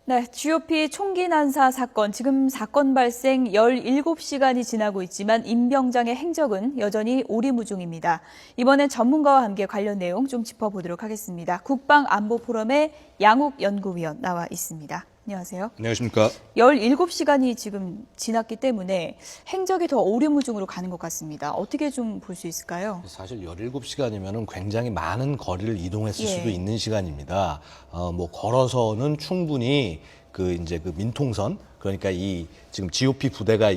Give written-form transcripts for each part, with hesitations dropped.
네, GOP 총기 난사 사건, 지금 사건 발생 17시간이 지나고 있지만 임병장의 행적은 여전히 오리무중입니다. 이번엔 전문가와 함께 관련 내용 좀 짚어보도록 하겠습니다. 국방안보포럼의 양욱 연구위원 나와 있습니다. 안녕하세요. 안녕하십니까. 17시간이 지금 지났기 때문에 행적이 더 오리무중으로 가는 것 같습니다. 어떻게 좀 볼 수 있을까요? 사실 17시간이면 굉장히 많은 거리를 이동했을 수도 있는 시간입니다. 뭐 걸어서는 충분히 그 민통선, 그러니까 이 지금 GOP 부대가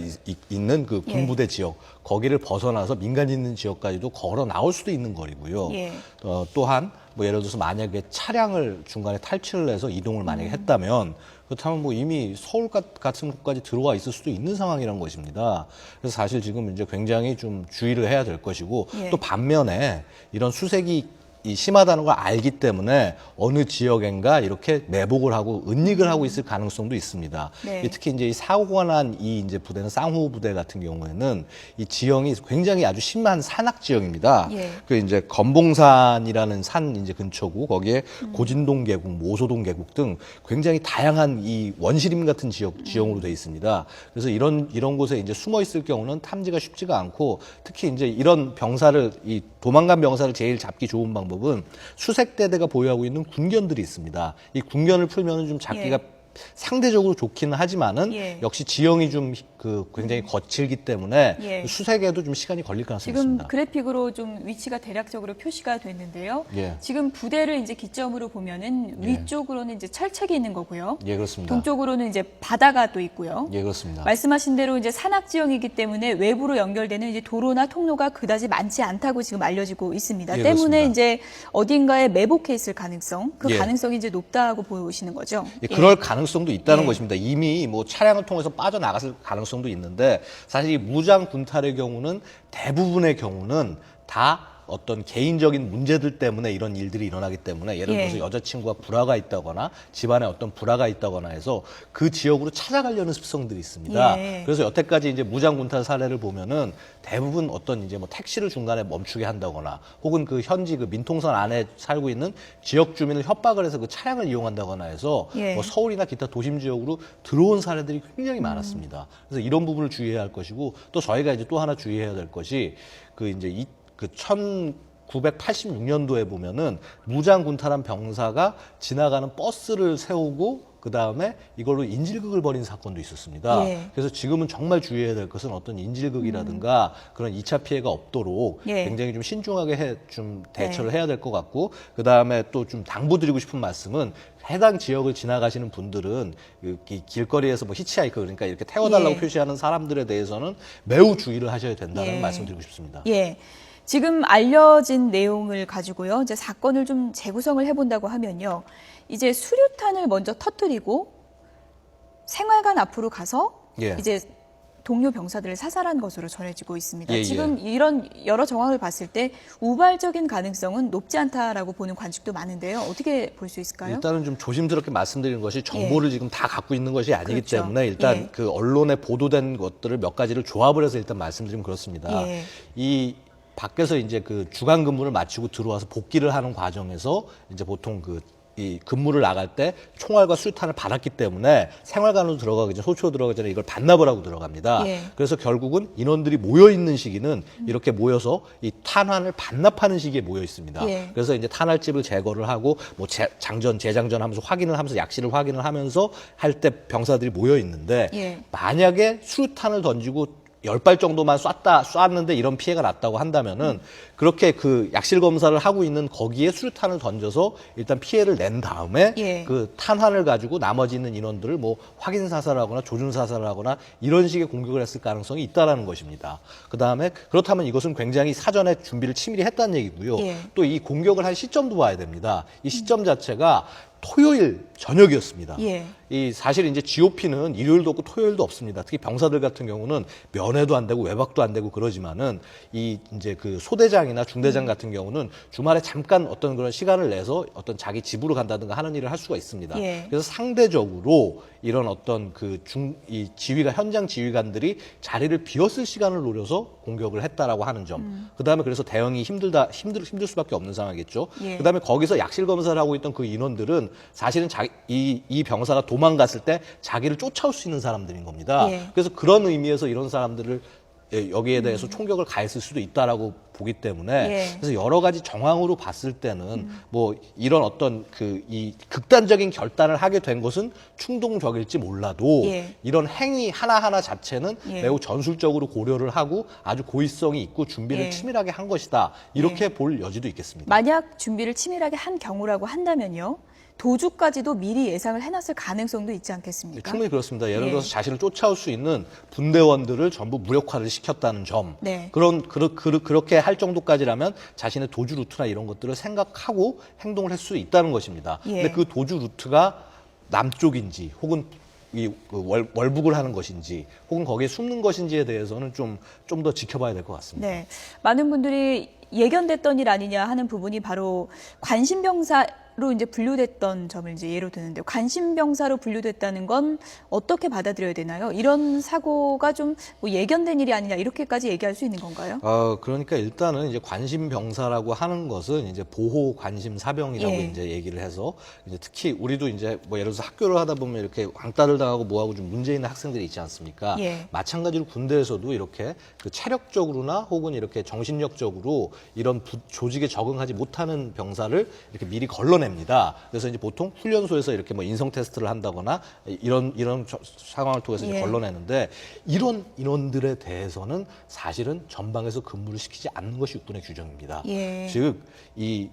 있는 그 군부대 지역, 거기를 벗어나서 민간이 있는 지역까지도 걸어 나올 수도 있는 거리고요. 또한 뭐 예를 들어서 만약에 차량을 중간에 탈취를 해서 이동을 만약에 했다면 그렇다면 뭐 이미 서울 같은 곳까지 들어와 있을 수도 있는 상황이라는 것입니다. 그래서 사실 지금 이제 굉장히 좀 주의를 해야 될 것이고 또 반면에 이런 수색이 심하다는 걸 알기 때문에 어느 지역인가 이렇게 매복을 하고 은닉을 하고 있을 가능성도 있습니다. 특히 이제 이 사고가 난 이 이제 부대는 쌍호 부대 같은 경우에는 이 지형이 굉장히 아주 심한 산악 지형입니다. 그 이제 건봉산이라는 산 이제 근처고 거기에 고진동 계곡, 모소동 계곡 등 굉장히 다양한 이 원시림 같은 지형으로 되어 있습니다. 그래서 이런 곳에 이제 숨어 있을 경우는 탐지가 쉽지가 않고 특히 이제 이런 병사를 이 도망간 병사를 제일 잡기 좋은 방법은 수색대대가 보유하고 있는 군견들이 있습니다. 이 군견을 풀면은 좀 잡기가 상대적으로 좋기는 하지만은 역시 지형이 좀 굉장히 거칠기 때문에 수색에도 좀 시간이 걸릴 가능성이 있습니다. 지금 그래픽으로 좀 위치가 대략적으로 표시가 됐는데요. 지금 부대를 이제 기점으로 보면은 위쪽으로는 이제 철책이 있는 거고요. 그렇습니다. 동쪽으로는 이제 바다가 또 있고요. 그렇습니다. 말씀하신 대로 이제 산악 지형이기 때문에 외부로 연결되는 이제 도로나 통로가 그다지 많지 않다고 지금 알려지고 있습니다. 때문에 그렇습니다. 이제 어딘가에 매복해 있을 가능성, 그 가능성이 이제 높다고 보시는 거죠. 그럴 가능성도 있다는 것입니다. 이미 뭐 차량을 통해서 빠져나갔을 가능성도 있는데 사실 이 무장 군탈의 경우는 대부분의 경우는 다 어떤 개인적인 문제들 때문에 이런 일들이 일어나기 때문에 예를 들어서 여자친구가 불화가 있다거나 집안에 어떤 불화가 있다거나 해서 그 지역으로 찾아가려는 습성들이 있습니다. 그래서 여태까지 이제 무장군탈 사례를 보면은 대부분 어떤 이제 뭐 택시를 중간에 멈추게 한다거나 혹은 그 현지 그 민통선 안에 살고 있는 지역 주민을 협박을 해서 그 차량을 이용한다거나 해서 뭐 서울이나 기타 도심 지역으로 들어온 사례들이 굉장히 많았습니다. 그래서 이런 부분을 주의해야 할 것이고 또 저희가 이제 또 하나 주의해야 될 것이 그 이제 그 1986년도에 보면은 무장군탈한 병사가 지나가는 버스를 세우고 그 다음에 이걸로 인질극을 벌인 사건도 있었습니다. 그래서 지금은 정말 주의해야 될 것은 어떤 인질극이라든가 그런 2차 피해가 없도록 굉장히 좀 신중하게 좀 대처를 해야 될 것 같고 그 다음에 또 좀 당부드리고 싶은 말씀은 해당 지역을 지나가시는 분들은 이 길거리에서 뭐 히치하이커 그러니까 이렇게 태워달라고 표시하는 사람들에 대해서는 매우 주의를 하셔야 된다는 말씀드리고 싶습니다. 지금 알려진 내용을 가지고요. 이제 사건을 좀 재구성을 해본다고 하면요. 이제 수류탄을 먼저 터뜨리고 생활관 앞으로 가서 이제 동료 병사들을 사살한 것으로 전해지고 있습니다. 지금 이런 여러 정황을 봤을 때 우발적인 가능성은 높지 않다라고 보는 관측도 많은데요. 어떻게 볼 수 있을까요? 일단은 좀 조심스럽게 말씀드리는 것이 정보를 지금 다 갖고 있는 것이 아니기 때문에 일단 그 언론에 보도된 것들을 몇 가지를 조합을 해서 일단 말씀드리면 그렇습니다. 이 밖에서 이제 그 주간 근무를 마치고 들어와서 복귀를 하는 과정에서 이제 보통 이 근무를 나갈 때 총알과 수류탄을 받았기 때문에 생활관으로 들어가기 전에 소추로 들어가기 전에 이걸 반납을 하고 들어갑니다. 그래서 결국은 인원들이 모여 있는 시기는 이렇게 모여서 이 탄환을 반납하는 시기에 모여 있습니다. 그래서 이제 탄알집을 제거를 하고 뭐 재장전하면서 확인을 하면서 약실을 확인을 하면서 할 때 병사들이 모여 있는데 만약에 수류탄을 던지고 10발 정도만 쐈는데 이런 피해가 났다고 한다면은 그렇게 그 약실 검사를 하고 있는 거기에 수류탄을 던져서 일단 피해를 낸 다음에 그 탄환을 가지고 나머지 있는 인원들을 뭐 확인 사살하거나 조준 사살하거나 이런 식의 공격을 했을 가능성이 있다라는 것입니다. 그다음에 그렇다면 이것은 굉장히 사전에 준비를 치밀히 했다는 얘기고요. 또 이 공격을 한 시점도 봐야 됩니다. 이 시점 자체가 토요일 저녁이었습니다. 이 사실 이제 GOP는 일요일도 없고 토요일도 없습니다. 특히 병사들 같은 경우는 면회도 안 되고 외박도 안 되고 그러지만은 이 이제 그 소대장이 소대장이나 중대장 같은 경우는 주말에 잠깐 어떤 그런 시간을 내서 어떤 자기 집으로 간다든가 하는 일을 할 수가 있습니다. 예. 그래서 상대적으로 이런 어떤 이 지휘관, 현장 지휘관들이 자리를 비웠을 시간을 노려서 공격을 했다라고 하는 점. 그다음에 그래서 대응이 힘들 수밖에 없는 상황이겠죠. 예. 그다음에 거기서 약실 검사를 하고 있던 그 인원들은 사실은 이 병사가 도망갔을 때 자기를 쫓아올 수 있는 사람들인 겁니다. 예. 그래서 그런 의미에서 이런 사람들을 여기에 대해서 총격을 가했을 수도 있다라고 보기 때문에 예. 그래서 여러 가지 정황으로 봤을 때는 뭐 이런 어떤 이 극단적인 결단을 하게 된 것은 충동적일지 몰라도 예. 이런 행위 하나하나 자체는 예. 매우 전술적으로 고려를 하고 아주 고의성이 있고 준비를 예. 치밀하게 한 것이다. 이렇게 볼 여지도 있겠습니다. 만약 준비를 치밀하게 한 경우라고 한다면요. 도주까지도 미리 예상을 해놨을 가능성도 있지 않겠습니까? 충분히 그렇습니다. 예를 예. 들어서 자신을 쫓아올 수 있는 분대원들을 전부 무력화를 시켰다는 점. 네. 그렇게 할 정도까지라면 자신의 도주 루트나 이런 것들을 생각하고 행동을 할 수 있다는 것입니다. 예. 근데 그 도주 루트가 남쪽인지 혹은 월북을 하는 것인지 혹은 거기에 숨는 것인지에 대해서는 좀 더 지켜봐야 될 것 같습니다. 네. 많은 분들이 예견됐던 일 아니냐 하는 부분이 바로 관심병사로 이제 분류됐던 점을 이제 예로 드는데요. 관심병사로 분류됐다는 건 어떻게 받아들여야 되나요? 이런 사고가 좀 뭐 예견된 일이 아니냐 이렇게까지 얘기할 수 있는 건가요? 그러니까 일단은 이제 관심병사라고 하는 것은 이제 보호 관심 사병이라고 예. 이제 얘기를 해서 이제 특히 우리도 이제 뭐 예를 들어서 학교를 하다 보면 이렇게 왕따를 당하고 뭐하고 좀 문제 있는 학생들이 있지 않습니까? 예. 마찬가지로 군대에서도 이렇게 그 체력적으로나 혹은 이렇게 정신력적으로 이런 조직에 적응하지 못하는 병사를 이렇게 미리 걸러냅니다. 그래서 이제 보통 훈련소에서 이렇게 뭐 인성 테스트를 한다거나 이런 상황을 통해서 이제 예. 걸러내는데 이런 인원들에 대해서는 사실은 전방에서 근무를 시키지 않는 것이 육군의 규정입니다. 예. 즉, 이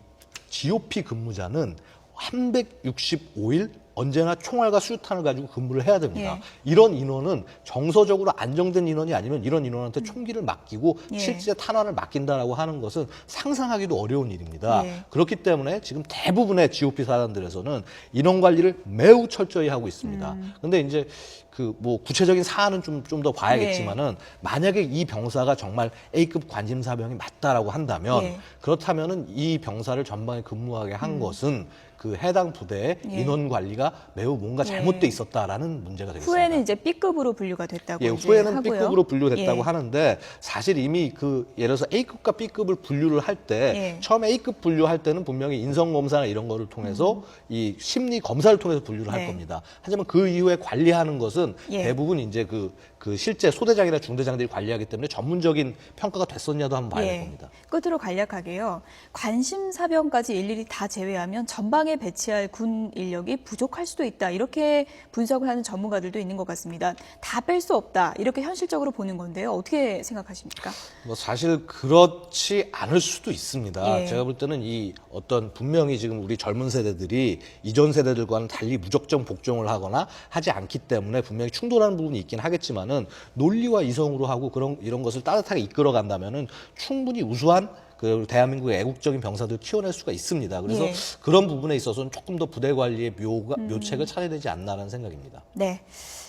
GOP 근무자는 365일 언제나 총알과 수류탄을 가지고 근무를 해야 됩니다. 예. 이런 인원은 정서적으로 안정된 인원이 아니면 이런 인원한테 총기를 맡기고 예. 실제 탄환을 맡긴다라고 하는 것은 상상하기도 어려운 일입니다. 예. 그렇기 때문에 지금 대부분의 GOP 사단들에서는 인원 관리를 매우 철저히 하고 있습니다. 근데 이제 그 뭐 구체적인 사안은 좀 더 봐야겠지만은 만약에 이 병사가 정말 A급 관심사병이 맞다라고 한다면 예. 그렇다면은 이 병사를 전방에 근무하게 한 것은 그 해당 부대의 예. 인원 관리가 매우 뭔가 잘못돼 있었다라는 문제가 되겠습니다. 후에는 이제 B급으로 분류가 됐다고 예, 이제 후에는 하고요. B급으로 분류됐다고 예. 하는데 사실 이미 그 예를 들어서 A급과 B급을 분류를 할 때 예. 처음에 A급 분류할 때는 분명히 인성 검사나 이런 거를 통해서 이 심리 검사를 통해서 분류를 할 네. 겁니다. 하지만 그 이후에 관리하는 것은 예. 대부분 이제 그 실제 소대장이나 중대장들이 관리하기 때문에 전문적인 평가가 됐었냐도 한번 봐야 될 겁니다. 끝으로 간략하게요. 관심사병까지 일일이 다 제외하면 전방에 배치할 군 인력이 부족할 수도 있다. 이렇게 분석을 하는 전문가들도 있는 것 같습니다. 다 뺄 수 없다. 이렇게 현실적으로 보는 건데요. 어떻게 생각하십니까? 뭐 사실 그렇지 않을 수도 있습니다. 예. 제가 볼 때는 이 어떤 분명히 지금 우리 젊은 세대들이 이전 세대들과는 달리 무적정 복종을 하거나 하지 않기 때문에 분명히 충돌하는 부분이 있긴 하겠지만은 논리와 이성으로 하고 이런 것을 따뜻하게 이끌어 간다면은 충분히 우수한 그 대한민국의 애국적인 병사들 키워낼 수가 있습니다. 그래서 예. 그런 부분에 있어서는 조금 더 부대 관리의 묘책을 찾아야 되지 않나라는 생각입니다. 네.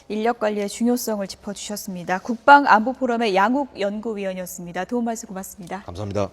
인력 관리의 중요성을 짚어주셨습니다. 국방안보포럼의 양욱 연구위원이었습니다. 도움 말씀 고맙습니다. 감사합니다.